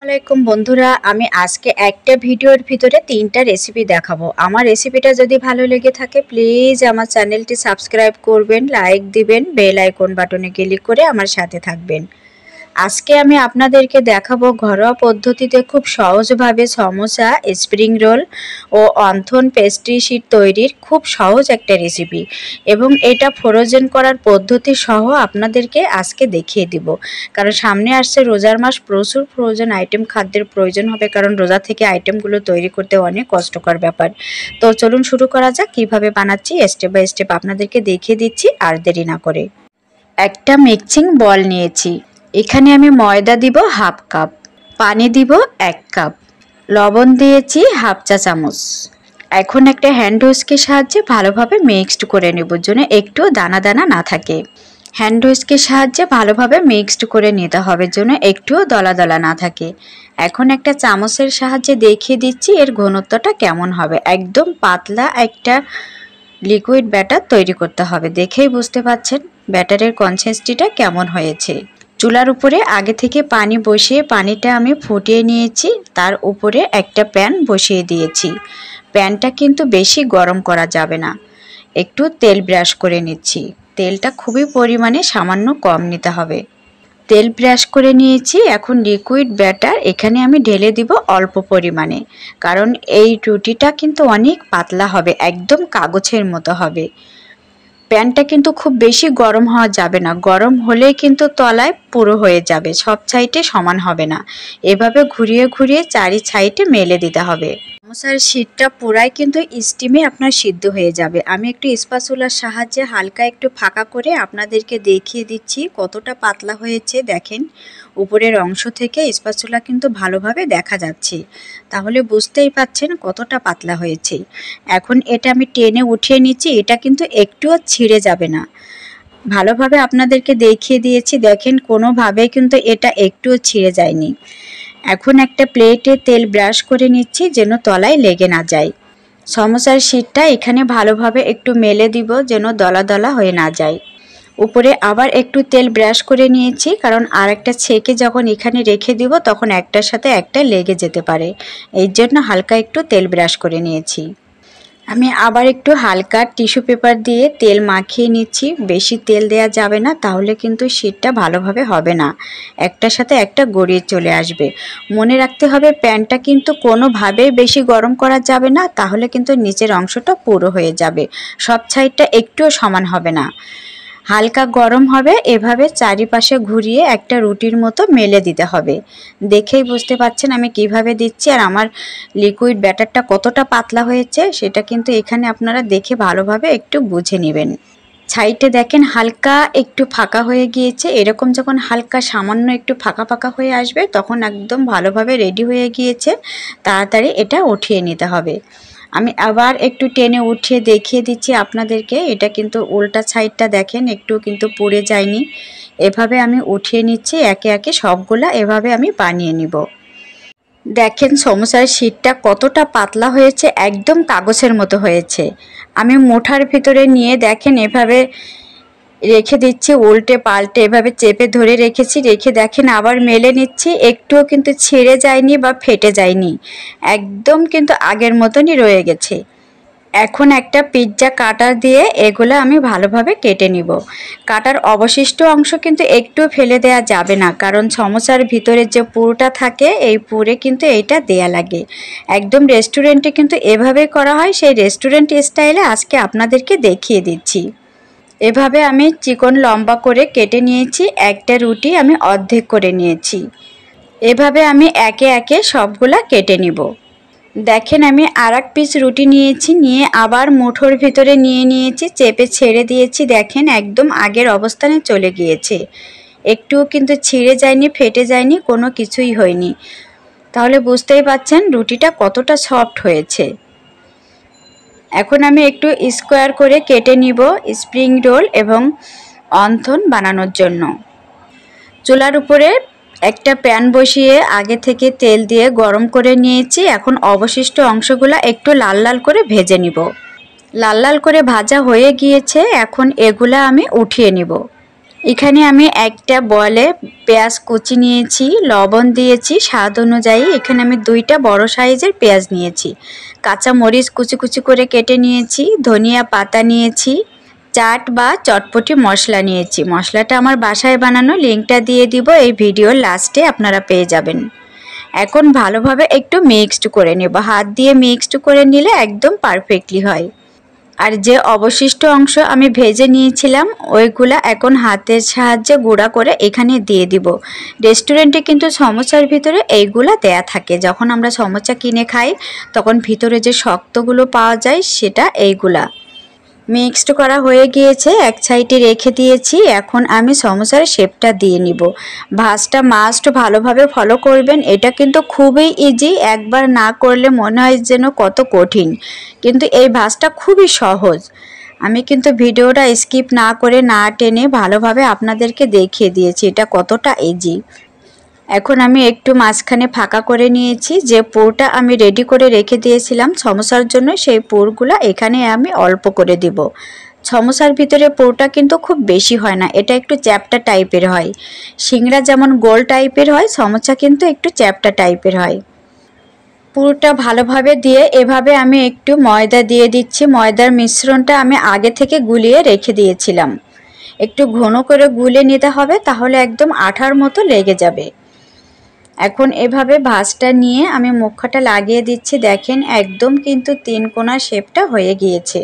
আসসালামাইকুম বন্ধুরা, আমি আজকে একটা ভিডিওর ভিতরে 3টা রেসিপি দেখাবো। আমার রেসিপিটা যদি ভালো লেগে থাকে প্লিজ আমার চ্যানেলটি সাবস্ক্রাইব করবেন, লাইক দিবেন, বেল আইকন বাটনে ক্লিক করে আমার সাথে থাকবেন। আজকে আমি আপনাদেরকে দেখাবো ঘরোয়া পদ্ধতিতে খুব সহজভাবে সমোসা, স্প্রিং রোল ও অন্থন পেস্ট্রি শিট তৈরির খুব সহজ একটা রেসিপি এবং এটা ফ্রোজেন করার পদ্ধতি সহ আপনাদেরকে আজকে দেখিয়ে দিব। কারণ সামনে আসছে রোজার মাস, প্রচুর ফ্রোজেন আইটেম খাদ্যের প্রয়োজন হবে, কারণ রোজা থেকে আইটেমগুলো তৈরি করতে অনেক কষ্টকর ব্যাপার। তো চলুন শুরু করা যাক। কিভাবে বানাচ্ছি স্টেপ বাই স্টেপ আপনাদেরকে দেখিয়ে দিচ্ছি আর দেরি না করে। একটা মিক্সিং বল নিয়েছি, এখানে আমি ময়দা দিব হাফ কাপ, পানি দিব 1 কাপ, লবণ দিয়েছি হাফ চা চামচ। এখন একটা হ্যান্ড হুইস্কের সাহায্যে ভালোভাবে মিক্সড করে নেব যেন একটু দানা দানা না থাকে। হ্যান্ড হুইস্কের সাহায্যে ভালোভাবে মিক্সড করে নিতে হবে যেন একটুও দলা দলা না থাকে। এখন একটা চামচের সাহায্যে দেখিয়ে দিচ্ছি এর ঘনত্বটা কেমন হবে। একদম পাতলা একটা লিকুইড ব্যাটার তৈরি করতে হবে। দেখেই বুঝতে পাচ্ছেন ব্যাটারের কনসিস্টেন্সিটা কেমন হয়েছে। চুলার উপরে আগে থেকে পানি বসিয়ে পানিটা আমি ফুটিয়ে নিয়েছি, তার উপরে একটা প্যান বসিয়ে দিয়েছি। প্যানটা কিন্তু বেশি গরম করা যাবে না, একটু তেল ব্রাশ করে নিচ্ছি। তেলটা খুবই পরিমাণে সামান্য কম নিতে হবে। তেল ব্রাশ করে নিয়েছি। এখন লিকুইড ব্যাটার এখানে আমি ঢেলে দিব অল্প পরিমাণে, কারণ এই রুটিটা কিন্তু অনেক পাতলা হবে, একদম কাগজের মতো হবে। প্যানটা কিন্তু খুব বেশি গরম হওয়া যাবে না, গরম হলে কিন্তু তলায় পুরো হয়ে যাবে, সব সাইডে সমান হবে না। এভাবে ঘুরিয়ে ঘুরিয়ে চারি সাইডে মেলে দিতে হবে। সমোসার শীটটা পুরাই কিন্তু স্টিমে আপনার সিদ্ধ হয়ে যাবে। আমি একটু স্প্যাচুলার সাহায্যে হালকা একটু ফাঁকা করে আপনাদেরকে দেখিয়ে দিচ্ছি কতটা পাতলা হয়েছে। দেখেন উপরের অংশ থেকে স্প্যাচুলা কিন্তু ভালোভাবে দেখা যাচ্ছে, তাহলে বুঝতেই পাচ্ছেন কতটা পাতলা হয়েছে। এখন এটা আমি টেনে উঠিয়ে নিচ্ছি, এটা কিন্তু একটুও ছিঁড়ে যাবে না। ভালোভাবে আপনাদেরকে দেখিয়ে দিয়েছি, দেখেন কোনোভাবেই কিন্তু এটা একটুও ছিঁড়ে যায়নি। এখন একটা প্লেটে তেল ব্রাশ করে নিচ্ছি যেন তলায় লেগে না যায়। সমোসার শীটটা এখানে ভালোভাবে একটু মেলে দিব যেন দলা দলা হয়ে না যায়। উপরে আবার একটু তেল ব্রাশ করে নিয়েছি, কারণ আর একটা ছেঁকে যখন এখানে রেখে দিব তখন একটার সাথে একটা লেগে যেতে পারে, এই জন্য হালকা একটু তেল ব্রাশ করে নিয়েছি। আমি আবার একটু হালকা টিস্যু পেপার দিয়ে তেল মাখিয়ে নিচ্ছি। বেশি তেল দেয়া যাবে না, তাহলে কিন্তু শীটটা ভালোভাবে হবে না, একটার সাথে একটা গড়িয়ে চলে আসবে। মনে রাখতে হবে প্যানটা কিন্তু কোনোভাবেই বেশি গরম করা যাবে না, তাহলে কিন্তু নিচের অংশটা পুরো হয়ে যাবে, সব সাইডটা একটুও সমান হবে না। হালকা গরম হবে, এভাবে চারিপাশে ঘুরিয়ে একটা রুটির মতো মেলে দিতে হবে। দেখেই বুঝতে পাচ্ছেন আমি কিভাবে দিচ্ছি আর আমার লিকুইড ব্যাটারটা কতটা পাতলা হয়েছে সেটা কিন্তু এখানে আপনারা দেখে ভালোভাবে একটু বুঝে নেবেন। সাইডে দেখেন হালকা একটু ফাঁকা হয়ে গিয়েছে, এরকম যখন হালকা সামান্য একটু ফাঁকা ফাঁকা হয়ে আসবে তখন একদম ভালোভাবে রেডি হয়ে গিয়েছে, তাড়াতাড়ি এটা উঠিয়ে নিতে হবে। আমি আবার একটু টেনে উঠিয়ে দেখিয়ে দিচ্ছি আপনাদেরকে, এটা কিন্তু উল্টা সাইডটা দেখেন একটু কিন্তু পুড়ে যায়নি। এভাবে আমি উঠিয়ে নিচ্ছি একে একে সবগুলা, এভাবে আমি বানিয়ে নিব। দেখেন সমোসার শীটটা কতটা পাতলা হয়েছে, একদম কাগজের মতো হয়েছে। আমি মুঠার ভিতরে নিয়ে দেখেন এভাবে রেখে দিচ্ছি, উল্টে পাল্টে এভাবে চেপে ধরে রেখেছি, রেখে দেখেন আবার মেলে নিচ্ছি, একটুও কিন্তু ছিঁড়ে যায়নি বা ফেটে যায়নি, একদম কিন্তু আগের মতনই রয়ে গেছে। এখন একটা পিৎজা কাটার দিয়ে এগুলো আমি ভালোভাবে কেটে নিব। কাটার অবশিষ্ট অংশ কিন্তু একটু ফেলে দেয়া যাবে না, কারণ সমোসার ভিতরে যে পুরটা থাকে এই পুরে কিন্তু এইটা দেয়া লাগে। একদম রেস্টুরেন্টে কিন্তু এভাবেই করা হয়, সেই রেস্টুরেন্ট স্টাইলে আজকে আপনাদেরকে দেখিয়ে দিচ্ছি। এভাবে আমি চিকন লম্বা করে কেটে নিয়েছি, একটা রুটি আমি অর্ধেক করে নিয়েছি। এভাবে আমি একে একে সবগুলা কেটে নিব। দেখেন আমি আর এক পিস রুটি নিয়েছি, নিয়ে আবার মুঠোর ভিতরে নিয়ে নিয়েছি, চেপে ছেড়ে দিয়েছি। দেখেন একদম আগের অবস্থানে চলে গিয়েছে, একটুও কিন্তু ছিঁড়ে যায়নি, ফেটে যায়নি, কোনো কিছুই হয়নি। তাহলে বুঝতেই পাচ্ছেন রুটিটা কতটা সফট হয়েছে। এখন আমি একটু স্কোয়ার করে কেটে নিব স্প্রিং রোল এবং অন্থন বানানোর জন্য। চুলার উপরে একটা প্যান বসিয়ে আগে থেকে তেল দিয়ে গরম করে নিয়েছি। এখন অবশিষ্ট অংশগুলো একটু লাল লাল করে ভেজে নিব। লাল লাল করে ভাজা হয়ে গিয়েছে, এখন এগুলা আমি উঠিয়ে নিব। এখানে আমি একটা বলে পেঁয়াজ কুচি নিয়েছি, লবণ দিয়েছি স্বাদ অনুযায়ী। এখানে আমি 2টা বড় সাইজের পেঁয়াজ নিয়েছি, কাঁচা মরিচ কুচি কুচি করে কেটে নিয়েছি, ধনিয়া পাতা নিয়েছি, চাট বা চটপটি মশলা নিয়েছি। মশলাটা আমার বাসায় বানানো, লিঙ্কটা দিয়ে দিব এই ভিডিওর লাস্টে, আপনারা পেয়ে যাবেন। এখন ভালোভাবে একটু মিক্সড করে নেব, হাত দিয়ে মিক্সড করে নিলে একদম পারফেক্টলি হয়। আর যে অবশিষ্ট অংশ আমি ভেজে নিয়েছিলাম ওইগুলা এখন হাতের সাহায্যে গুঁড়া করে এখানে দিয়ে দিব। রেস্টুরেন্টে কিন্তু সমোসার ভিতরে এইগুলা দেয়া থাকে, যখন আমরা সমোসা কিনে খাই তখন ভিতরে যে শক্তগুলো পাওয়া যায় সেটা এইগুলা। মিক্সড করা হয়ে গিয়েছে, এক সাইডে রেখে দিয়েছি। এখন আমি সমোসার শেপটা দিয়ে নিব। ভাঁজটা মাস্ট ভালোভাবে ফলো করবেন, এটা কিন্তু খুবই ইজি, একবার না করলে মনে হয় যেন কত কঠিন, কিন্তু এই ভাঁজটা খুবই সহজ। আমি কিন্তু ভিডিওটা স্কিপ না করে না টেনে ভালোভাবে আপনাদেরকে দেখিয়ে দিয়েছি এটা কতটা ইজি। এখন আমি একটু মাঝখানে ফাঁকা করে নিয়েছি, যে পুরটা আমি রেডি করে রেখে দিয়েছিলাম সমোসার জন্য সেই পুরগুলা এখানে আমি অল্প করে দিব। সমোসার ভিতরে পুরটা কিন্তু খুব বেশি হয় না, এটা একটু চ্যাপ্টা টাইপের হয়। সিংড়া যেমন গোল টাইপের হয়, সমোসা কিন্তু একটু চ্যাপ্টা টাইপের হয়। পুরটা ভালোভাবে দিয়ে এভাবে আমি একটু ময়দা দিয়ে দিচ্ছি। ময়দার মিশ্রণটা আমি আগে থেকে গুলিয়ে রেখে দিয়েছিলাম, একটু ঘন করে গুলে নিতে হবে, তাহলে একদম আঠার মতো লেগে যাবে। এখন এভাবে ভাঁজটা নিয়ে আমি মুখটা লাগিয়ে দিচ্ছি। দেখেন একদম কিন্তু 3 কোণা শেপটা হয়ে গিয়েছে,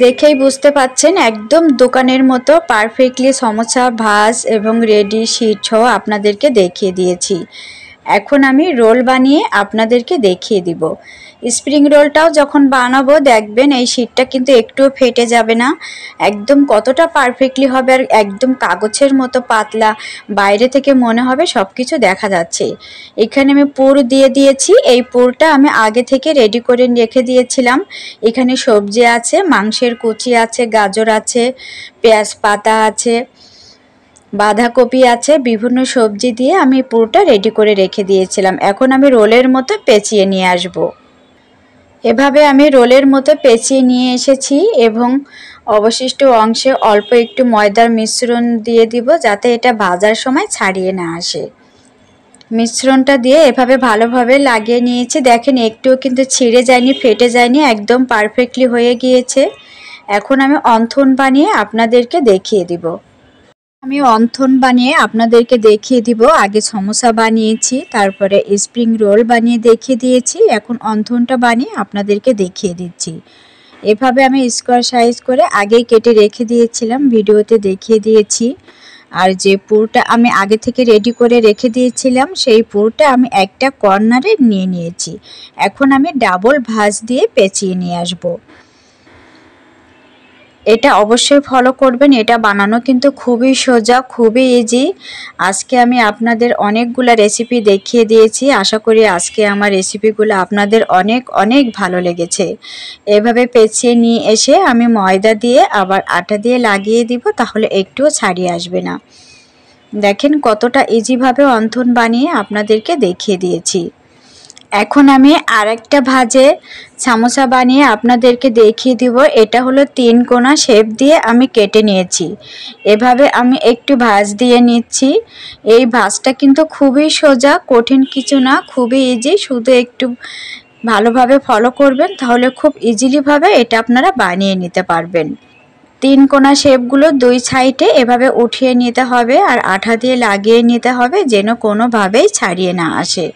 দেখেই বুঝতে পাচ্ছেন একদম দোকানের মতো পারফেক্টলি সমোসা ভাঁজ এবং রেডি শীট সহ আপনাদেরকে দেখিয়ে দিয়েছি। এখন আমি রোল বানিয়ে আপনাদেরকে দেখিয়ে দিব। স্প্রিং রোলটাও যখন বানাবো দেখবেন এই শীটটা কিন্তু একটুও ফেটে যাবে না, একদম কতটা পারফেক্টলি হবে, আর একদম কাগজের মতো পাতলা, বাইরে থেকে মনে হবে সব কিছু দেখা যাচ্ছে। এখানে আমি পুর দিয়ে দিয়েছি, এই পুরটা আমি আগে থেকে রেডি করে রেখে দিয়েছিলাম। এখানে সবজি আছে, মাংসের কুচি আছে, গাজর আছে, পেঁয়াজ পাতা আছে, বাঁধাকপি আছে, বিভিন্ন সবজি দিয়ে আমি পুরোটা রেডি করে রেখে দিয়েছিলাম। এখন আমি রোলের মতো পেঁচিয়ে নিয়ে আসব। এভাবে আমি রোলের মতো পেঁচিয়ে নিয়ে এসেছি এবং অবশিষ্ট অংশে অল্প একটু ময়দার মিশ্রণ দিয়ে দিব, যাতে এটা ভাজার সময় ছাড়িয়ে না আসে। মিশ্রণটা দিয়ে এভাবে ভালোভাবে লাগিয়ে নিয়েছি। দেখেন একটুও কিন্তু ছিঁড়ে যায়নি, ফেটে যায়নি, একদম পারফেক্টলি হয়ে গিয়েছে। এখন আমি অন্থন বানিয়ে আপনাদেরকে দেখিয়ে দিব। আগে সমোসা বানিয়েছি, তারপরে স্প্রিং রোল বানিয়ে দেখিয়ে দিয়েছি, এখন অন্থনটা বানিয়ে আপনাদেরকে দেখিয়ে দিচ্ছি। এভাবে আমি স্কোয়ার সাইজ করে আগেই কেটে রেখে দিয়েছিলাম, ভিডিওতে দেখিয়ে দিয়েছি। আর যে পুরটা আমি আগে থেকে রেডি করে রেখে দিয়েছিলাম সেই পুরটা আমি একটা কর্নারে নিয়ে নিয়েছি। এখন আমি ডাবল ভাঁজ দিয়ে পেঁচিয়ে নিয়ে আসবো। এটা অবশ্যই ফলো করবেন, এটা বানানো কিন্তু খুবই সোজা, খুবই ইজি। আজকে আমি আপনাদের অনেকগুলা রেসিপি দেখিয়ে দিয়েছি, আশা করি আজকে আমার রেসিপিগুলো আপনাদের অনেক অনেক ভালো লেগেছে। এভাবে পেঁচিয়ে নিয়ে এসে আমি ময়দা দিয়ে আবার আটা দিয়ে লাগিয়ে দিব, তাহলে একটুও ছাড়িয়ে আসবে না। দেখেন কতটা ইজিভাবে অন্থন বানিয়ে আপনাদেরকে দেখিয়ে দিয়েছি। এখন আমি আরেকটা ভাজে সমোসা বানিয়ে আপনাদেরকে দেখিয়ে দিব। এটা হলো 3 কোণা শেপ দিয়ে আমি কেটে নিয়েছি। এভাবে আমি একটু ভাঁজ দিয়ে নিচ্ছি। এই ভাঁজটা কিন্তু খুবই সোজা, কঠিন কিছু না, খুবই ইজি। শুধু একটু ভালোভাবে ফলো করবেন, তাহলে খুব ইজিলিভাবে এটা আপনারা বানিয়ে নিতে পারবেন। 3 কোণা শেপগুলো 2 সাইডে এভাবে উঠিয়ে নিতে হবে আর আঠা দিয়ে লাগিয়ে নিতে হবে, যেন কোনোভাবেই ছাড়িয়ে না আসে।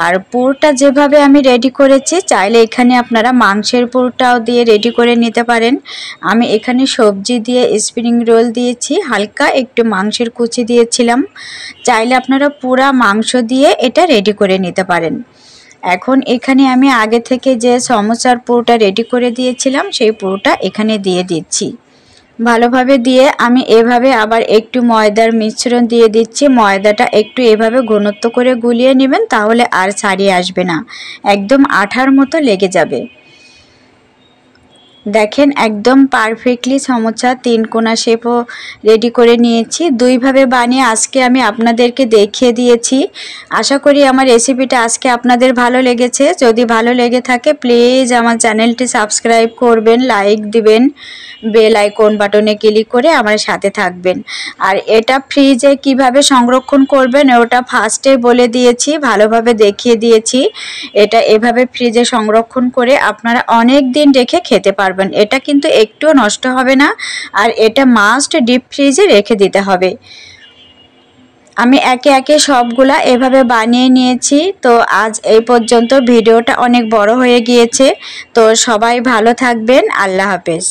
আর পুরটা যেভাবে আমি রেডি করেছি, চাইলে এখানে আপনারা মাংসের পুরটাও দিয়ে রেডি করে নিতে পারেন। আমি এখানে সবজি দিয়ে স্প্রিং রোল দিয়েছি, হালকা একটু মাংসের কুচি দিয়েছিলাম। চাইলে আপনারা পুরা মাংস দিয়ে এটা রেডি করে নিতে পারেন। এখন এখানে আমি আগে থেকে যে সমোসার পুরটা রেডি করে দিয়েছিলাম সেই পুরটা এখানে দিয়ে দিচ্ছি। ভালোভাবে দিয়ে আমি এভাবে আবার একটু ময়দার মিশ্রণ দিয়ে দিচ্ছি। ময়দাটা একটু এভাবে ঘনত্ব করে গুলিয়ে নেবেন, তাহলে আর ছাড়িয়ে আসবে না, একদম আঠার মতো লেগে যাবে। দেখেন একদম পারফেক্টলি সমোসা 3 কোনা শেপও রেডি করে নিয়েছি। দুইভাবে বানিয়ে আজকে আমি আপনাদেরকে দেখিয়ে দিয়েছি। আশা করি আমার রেসিপিটা আজকে আপনাদের ভালো লেগেছে। যদি ভালো লেগে থাকে প্লিজ আমার চ্যানেলটি সাবস্ক্রাইব করবেন, লাইক দিবেন, বেল আইকন বাটনে ক্লিক করে আমার সাথে থাকবেন। আর এটা ফ্রিজে কিভাবে সংরক্ষণ করবেন ওটা ফার্স্টে বলে দিয়েছি, ভালোভাবে দেখিয়ে দিয়েছি। এটা এভাবে ফ্রিজে সংরক্ষণ করে আপনারা অনেক দিন রেখে খেতে পারবেন। এটা কিন্তু একটুও নষ্ট হবে না, আর এটা মাস্ট ডিপ ফ্রিজে রেখে দিতে হবে। আমি একে একে সবগুলা এভাবে বানিয়ে নিয়েছি। তো আজ এই পর্যন্ত, ভিডিওটা অনেক বড় হয়ে গিয়েছে। তো সবাই ভালো থাকবেন, আল্লাহ হাফেজ।